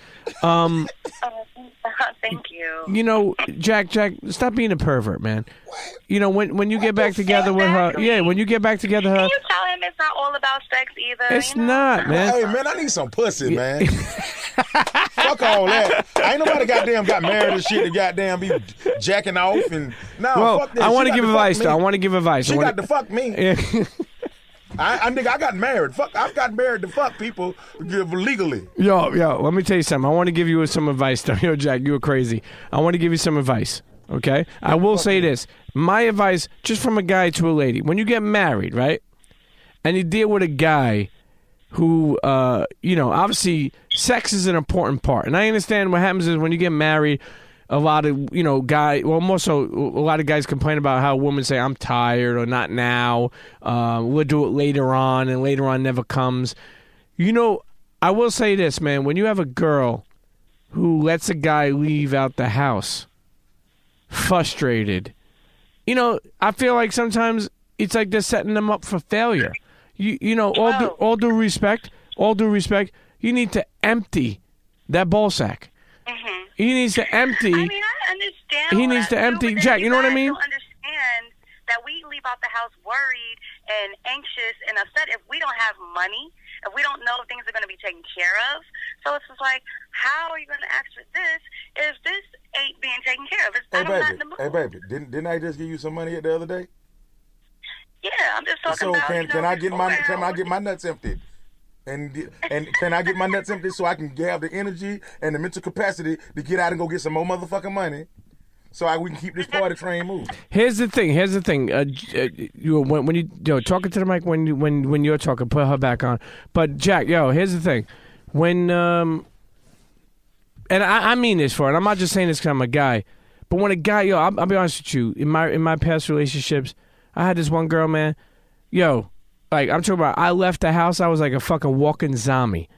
Thank you. Jack, stop being a pervert, man. When you get back together with her, when you get back together with her, Can you tell him it's not all about sex either? it's not, man. Hey, man, I need some pussy, man. Fuck all that. Ain't nobody goddamn got married and shit to goddamn be jacking off and fuck that. I want She to give got advice, fuck though. I me. want to give advice. She got to fuck me. I got married. I've got married to fuck people legally. Yo, let me tell you something. I want to give you some advice, though. Yo, Jack, you were crazy. I want to give you some advice, okay? I will say this. My advice, just from a guy to a lady, when you get married, right, and you deal with a guy who, obviously sex is an important part. And I understand what happens is when you get married, a lot of, more so a lot of guys complain about how women say, I'm tired or not now. We'll do it later on, and later on never comes. I will say this, man. When you have a girl who lets a guy leave out the house frustrated, I feel like sometimes it's like they're setting them up for failure. All due respect, you need to empty that ball sack. Mm-hmm. He needs to empty. I mean, I understand. He all needs that to too, empty. but then Jack, you know what I guys mean? don't understand that we leave out the house worried and anxious and upset if we don't have money, if we don't know if things are going to be taken care of. So it's just like, how are you going to ask for this if this ain't being taken care of? I'm not in the mood. Hey, baby, didn't I just give you some money the other day? Yeah, I'm just talking So about. can I get my nuts emptied? And can I get my nuts empty so I can have the energy and the mental capacity to get out and go get some more motherfucking money, so we can keep this party train moving? Here's the thing. When you talking to the mic when you're talking, put her back on. But Jack, here's the thing. When and I mean this for it. I'm not just saying this because I'm a guy. But when a guy, I'll be honest with you. In my past relationships, I had this one girl, man. Like, I'm talking about, I left the house, I was like a fucking walking zombie.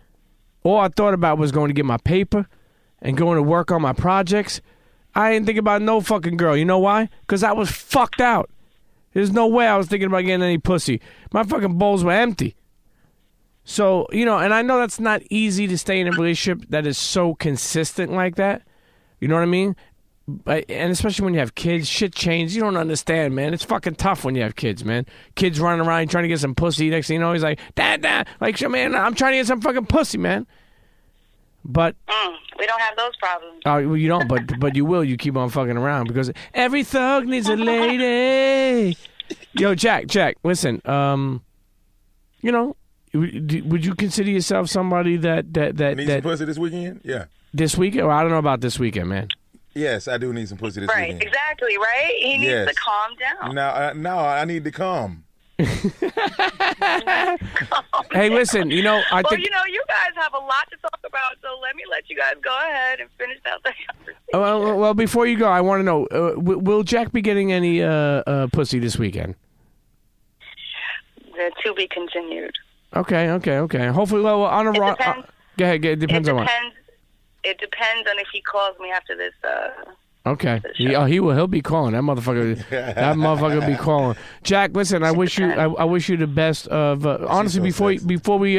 All I thought about was going to get my paper and going to work on my projects. I didn't think about no fucking girl. You know why? Because I was fucked out. There's no way I was thinking about getting any pussy. My fucking bowls were empty. So, and I know that's not easy to stay in a relationship that is so consistent like that. You know what I mean? And especially when you have kids, shit changes. You don't understand, man. It's fucking tough when you have kids, man. Kids running around trying to get some pussy. Next thing you know, he's like, Dad. Like, man, I'm trying to get some fucking pussy, man. But we don't have those problems. Oh, you don't, but you will. You keep on fucking around because every thug needs a lady. Yo, Jack, listen. Would you consider yourself somebody that Need some pussy this weekend? Yeah. This weekend? Well, I don't know about this weekend, man. Yes, I do need some pussy this Right, weekend. exactly, right? He needs to calm down. No, I need to calm. Hey, listen, I think... you guys have a lot to talk about, so let me let you guys go ahead and finish out that conversation. Well, before you go, I want to know, will Jack be getting any pussy this weekend? To be continued. Okay. Hopefully, on a It depends. Go ahead. It depends on what. It depends on if he calls me after this. Okay. He will. He'll be calling. That motherfucker. That motherfucker will be calling. Jack, listen. I wish you the best of. Honestly, before we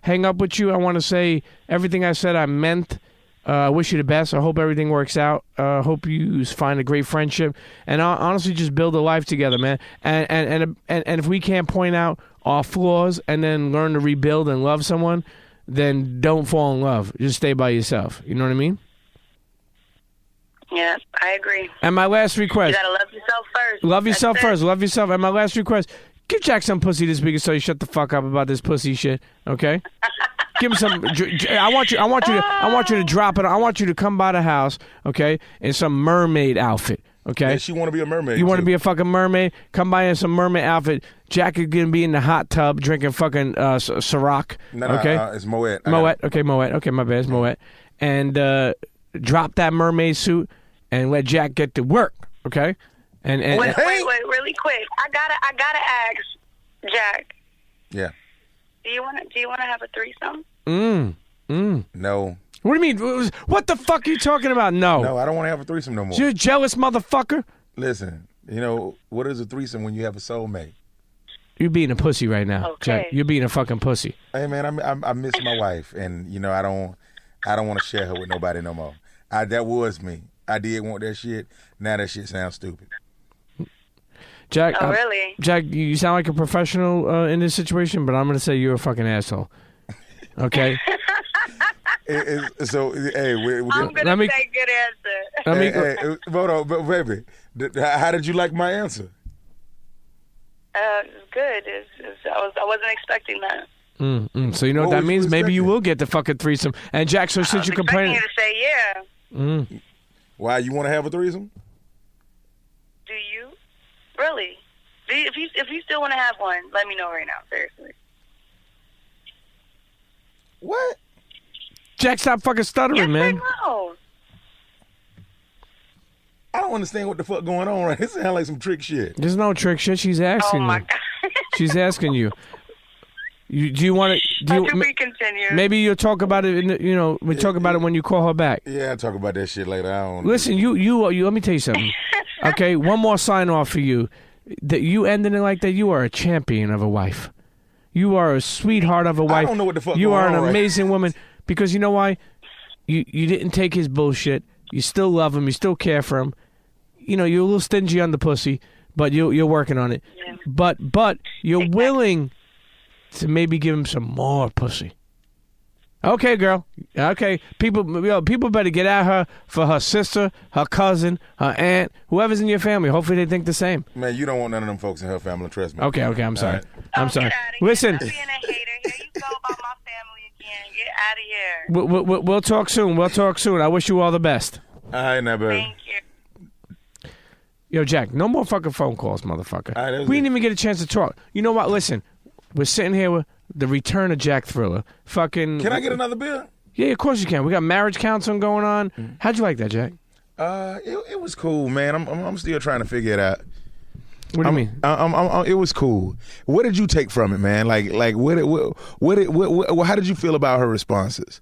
hang up with you, I want to say everything I said I meant. I wish you the best. I hope everything works out. Hope you find a great friendship, and honestly, just build a life together, man. And if we can't point out our flaws and then learn to rebuild and love someone, then don't fall in love. Just stay by yourself. You know what I mean? Yeah, I agree. And my last request. You gotta love yourself first. Love yourself That's first. it. Love yourself. And my last request: give Jack some pussy this week, so you shut the fuck up about this pussy shit. Okay? Give him some. I want you to drop it. I want you to come by the house, okay, in some mermaid outfit. Okay. Yeah, she want to be a mermaid. You want to too. be a fucking mermaid? Come by in some mermaid outfit. Jack is gonna be in the hot tub drinking fucking Ciroc. No, okay. It's Moet. Moet. Okay, Moet. Okay, my bad. It's Moet. And drop that mermaid suit and let Jack get to work. Okay. And wait, really quick. I gotta ask Jack. Yeah. Do you wanna have a threesome? No. What do you mean? What the fuck are you talking about? No, I don't want to have a threesome no more. You're a jealous motherfucker. Listen, what is a threesome when you have a soulmate? You're being a pussy right now, Okay. Jack. You're being a fucking pussy. Hey man, I miss my wife, and I don't want to share her with nobody no more. That was me. I did want that shit. Now that shit sounds stupid. Jack. Oh, really? Jack, you sound like a professional in this situation, but I'm gonna say you're a fucking asshole. Okay. So hey, I'm gonna say good answer. hey, hold on, baby. How did you like my answer? It's good. I wasn't expecting that. So you know what that means? Maybe you will get the fucking threesome. And Jack, so since you're complaining, you to say yeah. Why you want to have a threesome? Do you really? If you still want to have one, let me know right now. Seriously. What? Jack, stop fucking stuttering, man. No. I don't understand what the fuck going on right. This sounds like some trick shit. There's no trick shit. She's asking Oh my you. God. She's asking you. Do you want to? To be continued. Maybe you'll talk about it. We talk about it when you call her back. Yeah, I'll talk about that shit later. I don't. Listen, you. Let me tell you something. Okay, one more sign off for you. That you ended it like that. You are a champion of a wife. You are a sweetheart of a wife. I don't know what the fuck You going are an on, right? amazing woman. Because you know why? You didn't take his bullshit. You still love him. You still care for him. You're a little stingy on the pussy, but you're working on it. Yeah. But you're willing to maybe give him some more pussy. Okay, girl. Okay, people better get at her for her sister, her cousin, her aunt, whoever's in your family. Hopefully they think the same. Man, you don't want none of them folks in her family. Trust me. Okay. I'm sorry. All right. I'm sorry. Get out of here. Listen. Stop being a hater. Here you go about my family again. Get out of here. We'll talk soon. We'll talk soon. I wish you all the best. All right, now, baby. Thank you. Yo, Jack, no more fucking phone calls, motherfucker. All right, We didn't even get a chance to talk. You know what? Listen, we're sitting here with the return of Jack Thriller. Fucking. Can I get another beer? Yeah, of course you can. We got marriage counseling going on. How'd you like that, Jack? It was cool, man. I'm still trying to figure it out. What do you mean? It was cool. What did you take from it, man? Like how did you feel about her responses?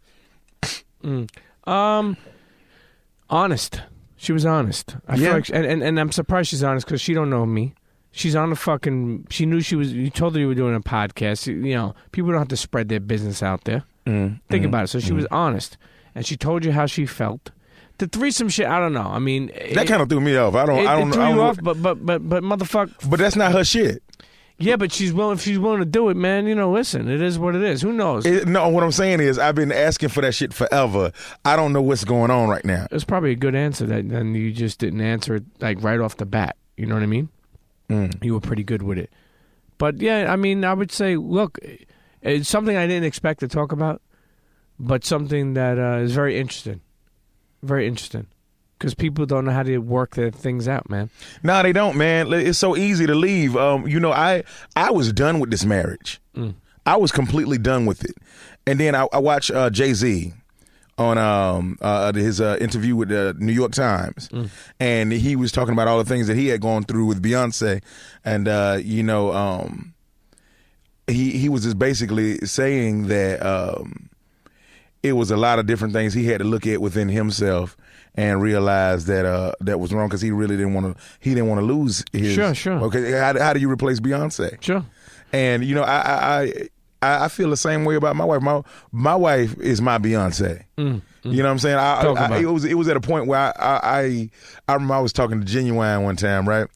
Honest. She was honest. I feel like, and I'm surprised she's honest because she don't know me. She's on the fucking. She knew she was. You told her you were doing a podcast. People don't have to spread their business out there. Think about it. So she was honest, and she told you how she felt. The threesome shit, I don't know. I mean, That kind of threw me off. I don't it threw you know. off, but motherfucker. But that's not her shit. Yeah, but she's willing. If she's willing to do it, man. Listen, it is what it is. Who knows? No, what I'm saying is, I've been asking for that shit forever. I don't know what's going on right now. It's probably a good answer that then you just didn't answer it like right off the bat. You know what I mean? You were pretty good with it. But yeah, I mean, I would say, look, it's something I didn't expect to talk about, but something that is very interesting. Very interesting. Because people don't know how to work their things out, man. No, they don't, man. It's so easy to leave. I was done with this marriage. I was completely done with it. And then I watched Jay-Z on his interview with the New York Times, and he was talking about all the things that he had gone through with Beyonce, and he was just basically saying that it was a lot of different things he had to look at within himself and realize that that was wrong because he really didn't want to lose his. Sure. Okay, how do you replace Beyonce? Sure. And I feel the same way about my wife. My wife is my Beyonce. You know what I'm saying? It was at a point where I remember I was talking to Genuine one time, right?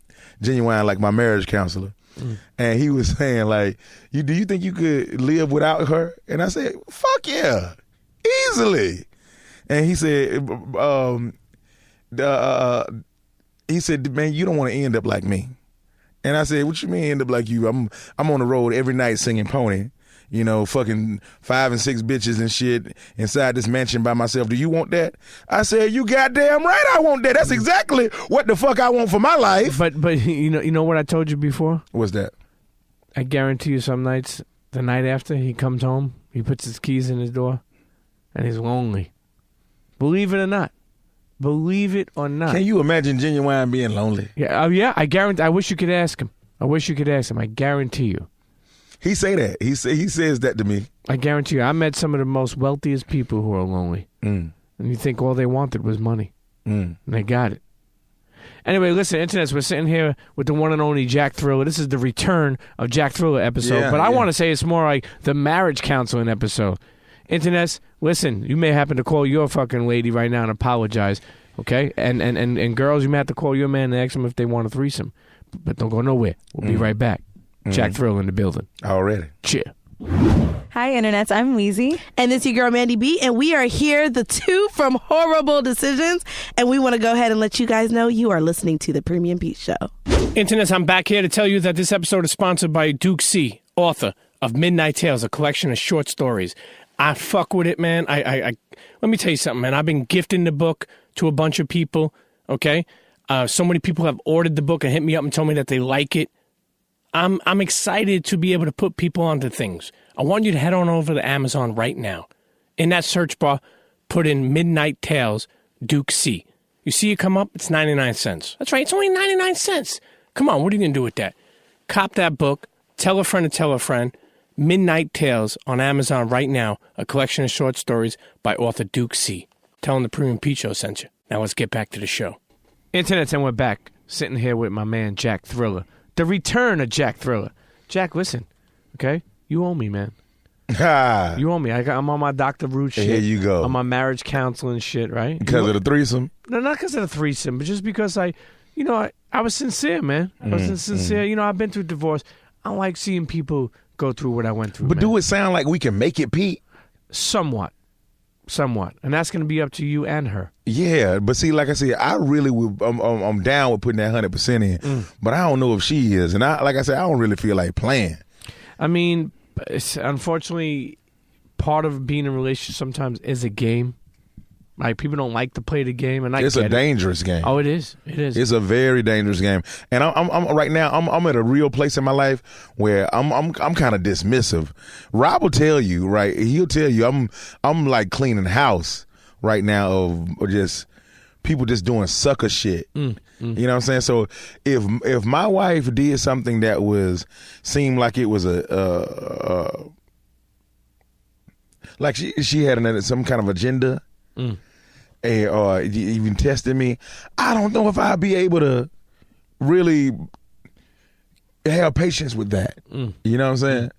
Genuine, like my marriage counselor, and he was saying like, do you think you could live without her? And I said, fuck yeah, easily. And he said, man, you don't want to end up like me. And I said, what you mean end up like you? I'm on the road every night singing Pony, fucking 5 and 6 bitches and shit inside this mansion by myself. Do you want that? I said, you goddamn right I want that. That's exactly what the fuck I want for my life. But you know what I told you before? What's that? I guarantee you some nights, the night after he comes home, he puts his keys in his door, and he's lonely. Believe it or not. Believe it or not. Can you imagine Genuine being lonely? Yeah, I guarantee. I wish you could ask him. I guarantee you. He say that. He says that to me. I guarantee you. I met some of the most wealthiest people who are lonely. And you think all they wanted was money. And they got it. Anyway, listen, internets, we're sitting here with the one and only Jack Thriller. This is the return of Jack Thriller episode. Yeah, but I want to say it's more like the marriage counseling episode. Internets, listen, you may happen to call your fucking lady right now and apologize, okay? And girls, you may have to call your man and ask them if they want a threesome. But don't go nowhere. We'll be right back. Jack Thrill in the building. Already. CHEA. Hi, Internets. I'm Weezy. And this is your girl, Mandy B. And we are here, the two from Horrible Decisions. And we want to go ahead and let you guys know you are listening to The Premium Pete Show. Internets, I'm back here to tell you that this episode is sponsored by Duke C., author of Midnight Tales, a collection of short stories. I fuck with it, man. I let me tell you something, man. I've been gifting the book to a bunch of people, okay? So many people have ordered the book and hit me up and told me that they like it. I'm excited to be able to put people onto things. I want you to head on over to Amazon right now. In that search bar, put in Midnight Tales, Duke C. You see it come up? It's 99 cents. That's right. It's only 99 cents. Come on. What are you going to do with that? Cop that book. Tell a friend to tell a friend. Midnight Tales on Amazon right now, a collection of short stories by author Duke C. Tell him the Premium Pete Show sent you. Now let's get back to the show. Internets, and we're back, sitting here with my man Jack Thriller. The return of Jack Thriller. Jack, listen, okay? You owe me, man. You owe me. I'm on my Dr. Root shit. Here you go. On my marriage counseling shit, right? Because of the threesome? No, not because of the threesome, but just because I was sincere, man. I was sincere. I've been through divorce. I don't like seeing people go through what I went through. But man. do it sound like we can make it, Pete? Somewhat. And that's going to be up to you and her. Yeah, but see, like I said, I really would. I'm down with putting that 100% in, but I don't know if she is, and like I said, I don't really feel like playing. I mean, unfortunately, part of being in a relationship sometimes is a game. Like, people don't like to play the game, and it's a dangerous game. Oh, it is. It is. It's a very dangerous game, and I'm right now. I'm at a real place in my life where I'm kind of dismissive. Rob will tell you, right? He'll tell you I'm like cleaning house right now of just people just doing sucker shit. You know what I'm saying? So if my wife did something that seemed like it was like she had some kind of agenda. Or even testing me, I don't know if I'd be able to really have patience with that. You know what I'm saying?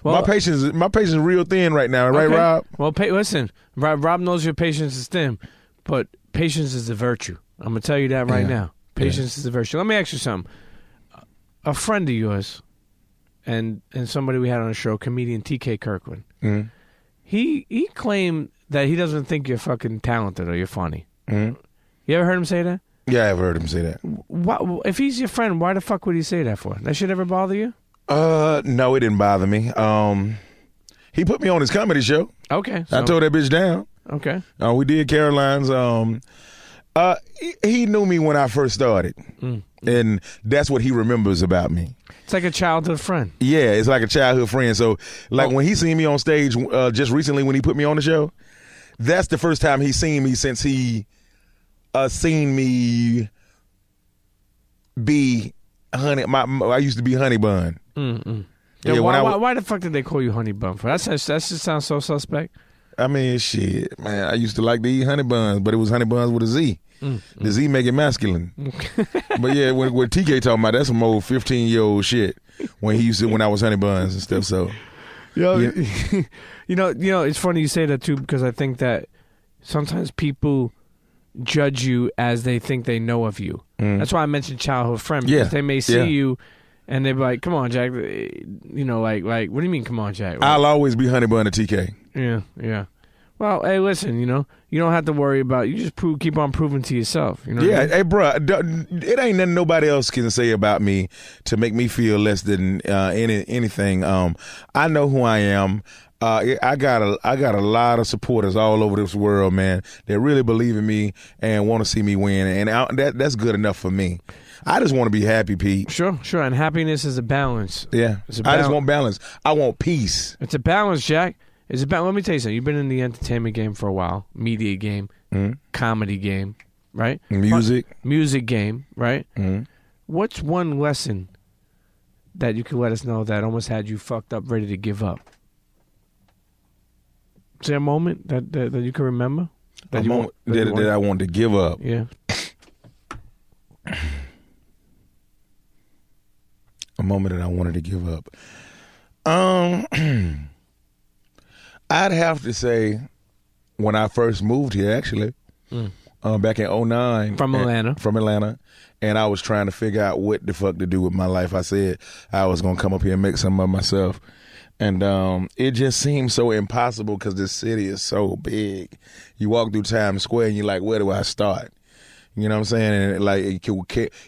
Well, my patience is real thin right now, right, Rob? Well, listen, Rob knows your patience is thin, but patience is a virtue. I'm gonna tell you that right now. Patience is a virtue. Let me ask you something. A friend of yours, and somebody we had on the show, comedian T.K. Kirkland, he claimed that he doesn't think you're fucking talented or you're funny. You ever heard him say that? Yeah, I've heard him say that. If he's your friend, why the fuck would he say that for? That shit ever bother you? No, it didn't bother me. He put me on his comedy show. Okay. I tore that bitch down. Okay. We did Caroline's, He knew me when I first started, and that's what he remembers about me. It's like a childhood friend. Yeah, it's like a childhood friend. So, like when he seen me on stage just recently when he put me on the show, that's the first time he's seen me since he seen me be honey. I used to be Honey Bun. Yeah, why the fuck did they call you Honey Bun for? That just sounds so suspect. I mean, shit, man. I used to like to eat honey buns, but it was honey buns with a Z. The Z make it masculine. But yeah, when TK talking about, that's some old 15-year-old shit when I was Honey Buns and stuff. So, you know, it's funny you say that too, because I think that sometimes people judge you as they think they know of you. That's why I mentioned childhood friend, because they may see you and they be like, "Come on, Jack," you know, like, what do you mean, "Come on, Jack"? Like, I'll always be Honey Bun to TK. Yeah. Well, hey, listen, you know, you don't have to worry about. You just keep on proving to yourself. You know. Yeah, what I mean? hey, bro, it ain't nothing nobody else can say about me to make me feel less than anything. I know who I am. I got a lot of supporters all over this world, man. That really believe in me and want to see me win, and that's good enough for me. I just want to be happy, Pete. Sure. And happiness is a balance. Yeah, I just want balance. I want peace. It's a balance, Jack. It's about. Let me tell you something. You've been in the entertainment game for a while, media game, comedy game, right? Music game, right? What's one lesson that you could let us know that almost had you fucked up, ready to give up? Is there a moment that you can remember? That I wanted to give up. Yeah. A moment that I wanted to give up. I'd have to say when I first moved here, actually, back in 2009. From Atlanta. And I was trying to figure out what the fuck to do with my life. I said I was going to come up here and make something of myself. And it just seemed so impossible because this city is so big. You walk through Times Square and you're like, where do I start? You know what I'm saying? And like,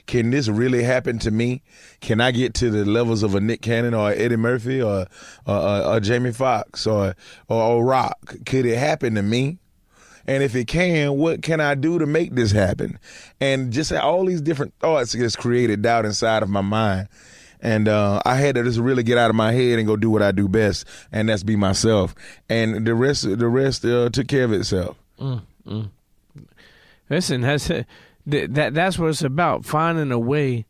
can this really happen to me? Can I get to the levels of a Nick Cannon or Eddie Murphy or Jamie Foxx or Rock? Could it happen to me? And if it can, what can I do to make this happen? And just all these different thoughts just created doubt inside of my mind. And I had to just really get out of my head and go do what I do best, and that's be myself. And the rest took care of itself. Listen, that's what it's about, finding a way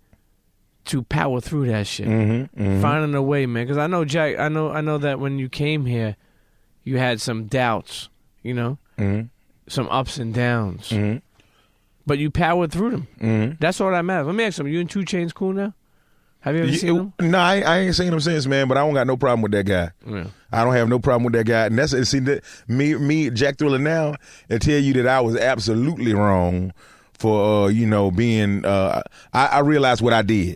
to power through that shit. Finding a way, man. Because I know, Jack, I know that when you came here, you had some doubts, you know, some ups and downs. But you powered through them. That's all that matters. Let me ask you, you and 2 Chainz cool now? Have you ever seen him? No, I ain't seen him since, man. But I don't got no problem with that guy. Yeah. I don't have no problem with that guy. And me, Jack Thriller now, and tell you that I was absolutely wrong for being. I realized what I did.